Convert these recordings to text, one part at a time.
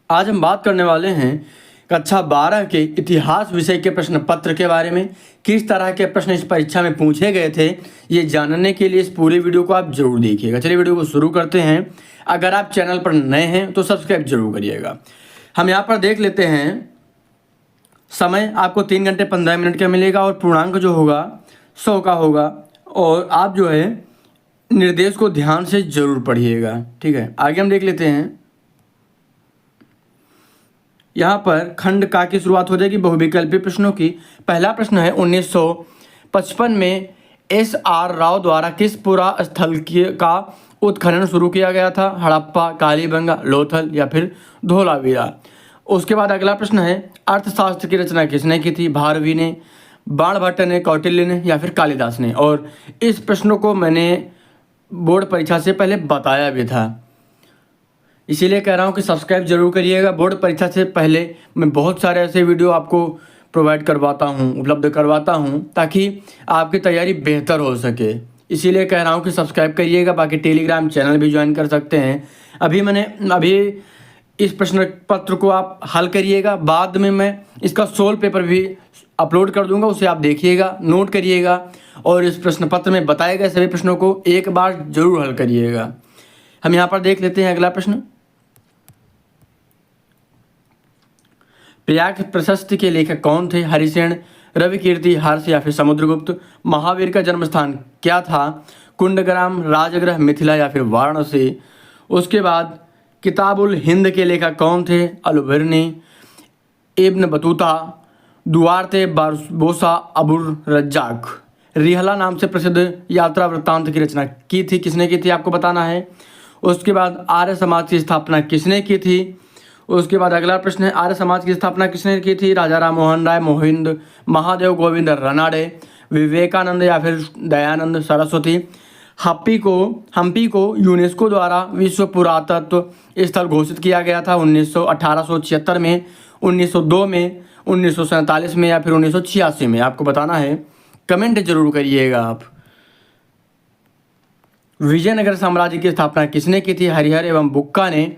आज हम बात करने वाले हैं कक्षा 12 के इतिहास विषय के प्रश्न पत्र के बारे में। किस तरह के प्रश्न इस परीक्षा में पूछे गए थे, ये जानने के लिए इस पूरे वीडियो को आप जरूर देखिएगा। चलिए वीडियो को शुरू करते हैं। अगर आप चैनल पर नए हैं तो सब्सक्राइब जरूर करिएगा। हम यहाँ पर देख लेते हैं। समय आपको 3 घंटे 15 मिनट का मिलेगा और पूर्णांक जो होगा 100 का होगा। और आप जो है निर्देश को ध्यान से जरूर पढ़िएगा। ठीक है, आगे हम देख लेते हैं। यहाँ पर खंड का की शुरुआत हो जाएगी बहुविकल्पी प्रश्नों की। पहला प्रश्न है 1955 में SR राव द्वारा किस पुरा स्थल का उत्खनन शुरू किया गया था? हड़प्पा, कालीबंगा, लोथल या फिर धोलावीरा। उसके बाद अगला प्रश्न है अर्थशास्त्र की रचना किसने की थी? भारवी ने, बाणभट्ट ने, कौटिल्य ने या फिर कालिदास ने। और इस प्रश्नों को मैंने बोर्ड परीक्षा से पहले बताया भी था, इसीलिए कह रहा हूँ कि सब्सक्राइब जरूर करिएगा। बोर्ड परीक्षा से पहले मैं बहुत सारे ऐसे वीडियो आपको प्रोवाइड करवाता हूँ, उपलब्ध करवाता हूँ, ताकि आपकी तैयारी बेहतर हो सके। इसीलिए कह रहा हूँ कि सब्सक्राइब करिएगा। बाकी टेलीग्राम चैनल भी ज्वाइन कर सकते हैं। अभी इस प्रश्न पत्र को आप हल करिएगा। बाद में मैं इसका सोल्व पेपर भी अपलोड कर दूंगा, उसे आप देखिएगा, नोट करिएगा और इस प्रश्न पत्र में बताए गए सभी प्रश्नों को एक बार जरूर हल करिएगा। हम यहाँ पर देख लेते हैं अगला प्रश्न। प्रयाग प्रशस्ति के लेखक कौन थे? हरिसेन, रविकीर्ति, हर्ष या फिर समुद्रगुप्त। महावीर का जन्म स्थान क्या था? कुंडग्राम, राजगृह, मिथिला या फिर वाराणसी। उसके बाद किताबुल हिंद के लेखक कौन थे? Alberuni, Ibn Battuta, Duarte Barbosa, Abdur Razzaq. Rihla नाम से प्रसिद्ध यात्रा वृत्तांत की रचना की थी, किसने की थी आपको बताना है। उसके बाद आर्य समाज की स्थापना किसने की थी? उसके बाद अगला प्रश्न है आर्य समाज की स्थापना किसने की थी? राजा राम मोहन राय, मोहिंद, महादेव गोविंद रानाडे, विवेकानंद या फिर दयानंद सरस्वती। हम्पी को यूनेस्को द्वारा विश्व पुरातत्व स्थल घोषित किया गया था 1876 में, 1902 में, 1947 में या फिर 1986 में। आपको बताना है, कमेंट जरूर करिएगा आप। विजयनगर साम्राज्य की स्थापना किसने की थी? हरिहर एवं बुक्का ने,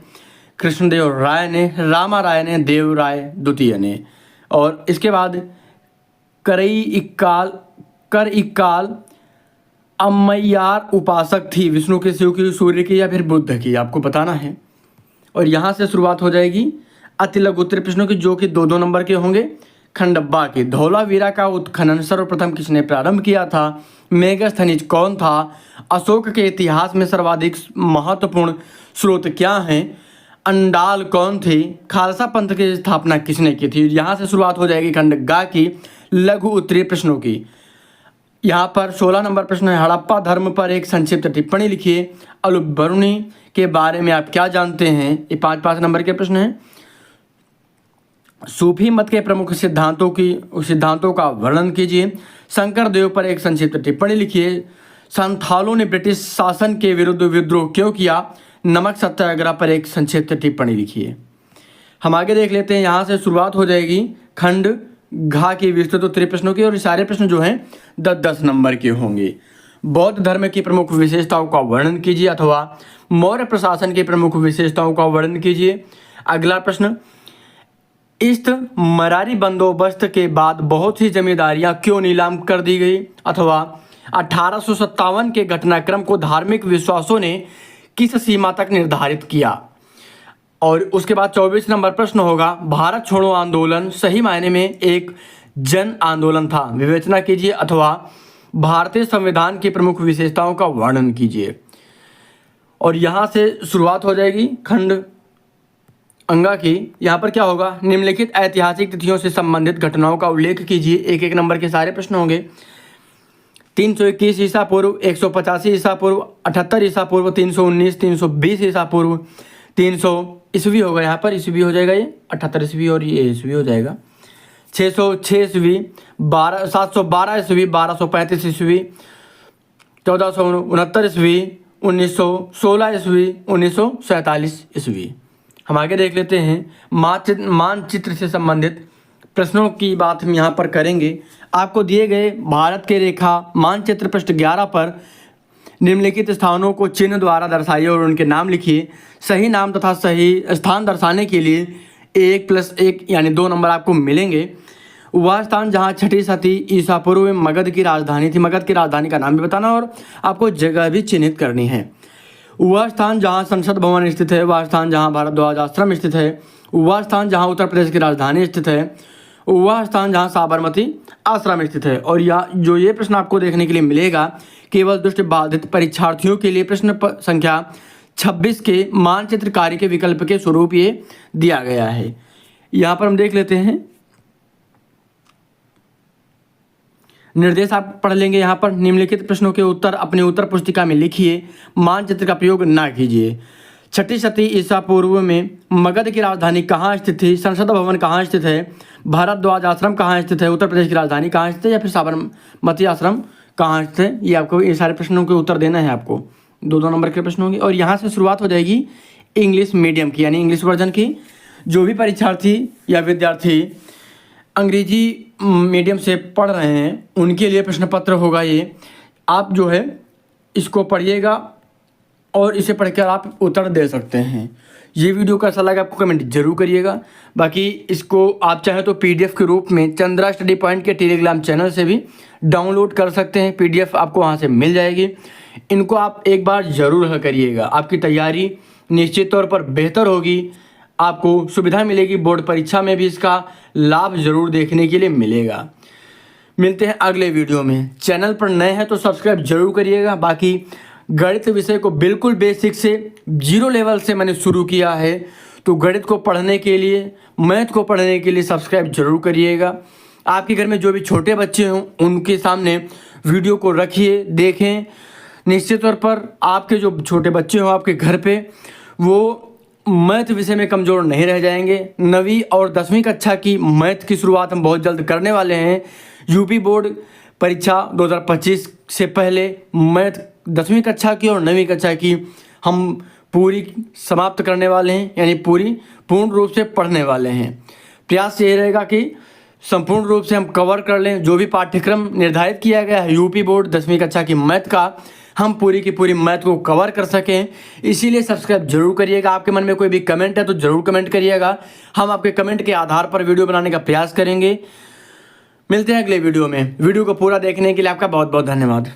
कृष्णदेव राय ने, रामा राय ने, देव राय द्वितीय ने। और इसके बाद कर इक्काल अम्मैयार उपासक थी, विष्णु के, शिव की, सूर्य की या फिर बुद्ध की। आपको बताना है। और यहाँ से शुरुआत हो जाएगी अति लघु उत्तरीय प्रश्नों की, जो कि 2-2 नंबर के होंगे। खंडब्बा की धौलावीरा का उत्खनन सर्वप्रथम किसने प्रारंभ किया था? मेगास्थनीज कौन था? अशोक के इतिहास में सर्वाधिक महत्वपूर्ण स्रोत क्या हैं? अंडाल कौन थे? खालसा पंथ की स्थापना किसने की थी? यहाँ से शुरुआत हो जाएगी खंड गा की लघु उत्तरीय प्रश्नों की। यहाँ पर 16 नंबर प्रश्न है हड़प्पा धर्म पर एक संक्षिप्त टिप्पणी लिखिए। अलबर्नी के बारे में आप क्या जानते हैं? ये 5-5 नंबर के प्रश्न हैं। सूफी मत के प्रमुख सिद्धांतों का वर्णन कीजिए। शंकर देव पर एक संक्षिप्त टिप्पणी लिखिए। संथालों ने ब्रिटिश शासन के विरुद्ध विद्रोह क्यों किया? नमक सत्याग्रह पर एक संक्षिप्त टिप्पणी लिखिए। हम आगे देख लेते हैं। यहाँ से शुरुआत हो जाएगी खंड घा की विस्तृत उत्तरीय प्रश्नों की, और सारे प्रश्न जो हैं 10-10 नंबर के होंगे। बौद्ध धर्म की प्रमुख विशेषताओं का वर्णन कीजिए, अथवा मौर्य प्रशासन की प्रमुख विशेषताओं का वर्णन कीजिए। अगला प्रश्न, इस मरारी बंदोबस्त के बाद बहुत सी जमींदारियां क्यों नीलाम कर दी गई? अथवा 1857 के घटनाक्रम को धार्मिक विश्वासों ने किस सीमा तक निर्धारित किया? और उसके बाद 24 नंबर प्रश्न होगा भारत छोड़ो आंदोलन सही मायने में एक जन आंदोलन था, विवेचना कीजिए, अथवा भारतीय संविधान की प्रमुख विशेषताओं का वर्णन कीजिए। और यहाँ से शुरुआत हो जाएगी खंड अंगा की। यहाँ पर क्या होगा? निम्नलिखित ऐतिहासिक तिथियों से संबंधित घटनाओं का उल्लेख कीजिए। 1-1 नंबर के सारे प्रश्न होंगे। 321 ईसा पूर्व, 185 ईसा पूर्व, 78 ईसा पूर्व, 319, 320 ईसा पूर्व, 300 ईस्वी होगा। यहाँ पर ईस्वी हो जाएगा, ये 78 ईस्वी और ये ईस्वी हो जाएगा। 606 ईस्वी, 712 ईस्वी, 1235 ईस्वी, 1469 ईस्वी, 1916 ईस्वी, 1947 ईस्वी। हम आगे देख लेते हैं। मानचित्र से संबंधित प्रश्नों की बात हम यहाँ पर करेंगे। आपको दिए गए भारत के रेखा मानचित्र पृष्ठ 11 पर निम्नलिखित स्थानों को चिन्ह द्वारा दर्शाइए और उनके नाम लिखिए। सही नाम तथा सही स्थान दर्शाने के लिए 1+1 यानी 2 नंबर आपको मिलेंगे। वह स्थान जहाँ छठी शती ईसा पूर्व में मगध की राजधानी थी, मगध की राजधानी का नाम भी बताना और आपको जगह भी चिन्हित करनी है। वह स्थान जहाँ संसद भवन स्थित है, वह स्थान जहाँ भारद्वाज आश्रम स्थित है, वह स्थान जहाँ उत्तर प्रदेश की राजधानी स्थित है, वह स्थान जहाँ साबरमती आश्रम स्थित है। और ये प्रश्न आपको देखने के लिए मिलेगा केवल दृष्टिबाधित परीक्षार्थियों के लिए। प्रश्न संख्या 26 के मानचित्र कार्य के विकल्प के स्वरूप ये दिया गया है। यहाँ पर हम देख लेते हैं, निर्देश आप पढ़ लेंगे। यहाँ पर निम्नलिखित प्रश्नों के उत्तर अपनी उत्तर पुस्तिका में लिखिए, मानचित्र का प्रयोग ना कीजिए। छठी शती ईसा पूर्व में मगध की राजधानी कहाँ स्थित थी, संसद भवन कहाँ स्थित है, भारद्वाज आश्रम कहाँ स्थित है, उत्तर प्रदेश की राजधानी कहाँ स्थित है, या फिर साबरमती आश्रम कहाँ स्थित है। ये आपको ये सारे प्रश्नों के उत्तर देना है। आपको 2-2 नंबर के प्रश्न होंगे और यहाँ से शुरुआत हो जाएगी इंग्लिश मीडियम की, यानी इंग्लिश वर्जन की। जो भी परीक्षार्थी या विद्यार्थी अंग्रेजी मीडियम से पढ़ रहे हैं उनके लिए प्रश्न पत्र होगा ये। आप जो है इसको पढ़िएगा और इसे पढ़कर आप उत्तर दे सकते हैं। ये वीडियो कैसा लगा आपको कमेंट जरूर करिएगा। बाकी इसको आप चाहे तो पीडीएफ के रूप में चंद्रा स्टडी पॉइंट के टेलीग्राम चैनल से भी डाउनलोड कर सकते हैं। पीडीएफ आपको वहाँ से मिल जाएगी। इनको आप एक बार ज़रूर हल करिएगा, आपकी तैयारी निश्चित तौर पर बेहतर होगी, आपको सुविधा मिलेगी। बोर्ड परीक्षा में भी इसका लाभ ज़रूर देखने के लिए मिलेगा। मिलते हैं अगले वीडियो में। चैनल पर नए हैं तो सब्सक्राइब जरूर करिएगा। बाकी गणित विषय को बिल्कुल बेसिक से 0 लेवल से मैंने शुरू किया है, तो गणित को पढ़ने के लिए, मैथ को पढ़ने के लिए सब्सक्राइब जरूर करिएगा। आपके घर में जो भी छोटे बच्चे हों उनके सामने वीडियो को रखिए, देखें। निश्चित तौर पर आपके जो छोटे बच्चे हों आपके घर पे, वो मैथ विषय में कमज़ोर नहीं रह जाएंगे। 9वीं और 10वीं कक्षा की मैथ की शुरुआत हम बहुत जल्द करने वाले हैं। यूपी बोर्ड परीक्षा 2025 से पहले मैथ 10वीं कक्षा की और 9वीं कक्षा की हम पूरी समाप्त करने वाले हैं, यानी पूर्ण रूप से पढ़ने वाले हैं। प्रयास ये रहेगा कि संपूर्ण रूप से हम कवर कर लें। जो भी पाठ्यक्रम निर्धारित किया गया है यूपी बोर्ड 10वीं कक्षा की मैथ का, हम पूरी की पूरी मैथ को कवर कर सकें। इसीलिए सब्सक्राइब जरूर करिएगा। आपके मन में कोई भी कमेंट है तो ज़रूर कमेंट करिएगा, हम आपके कमेंट के आधार पर वीडियो बनाने का प्रयास करेंगे। मिलते हैं अगले वीडियो में। वीडियो को पूरा देखने के लिए आपका बहुत बहुत धन्यवाद।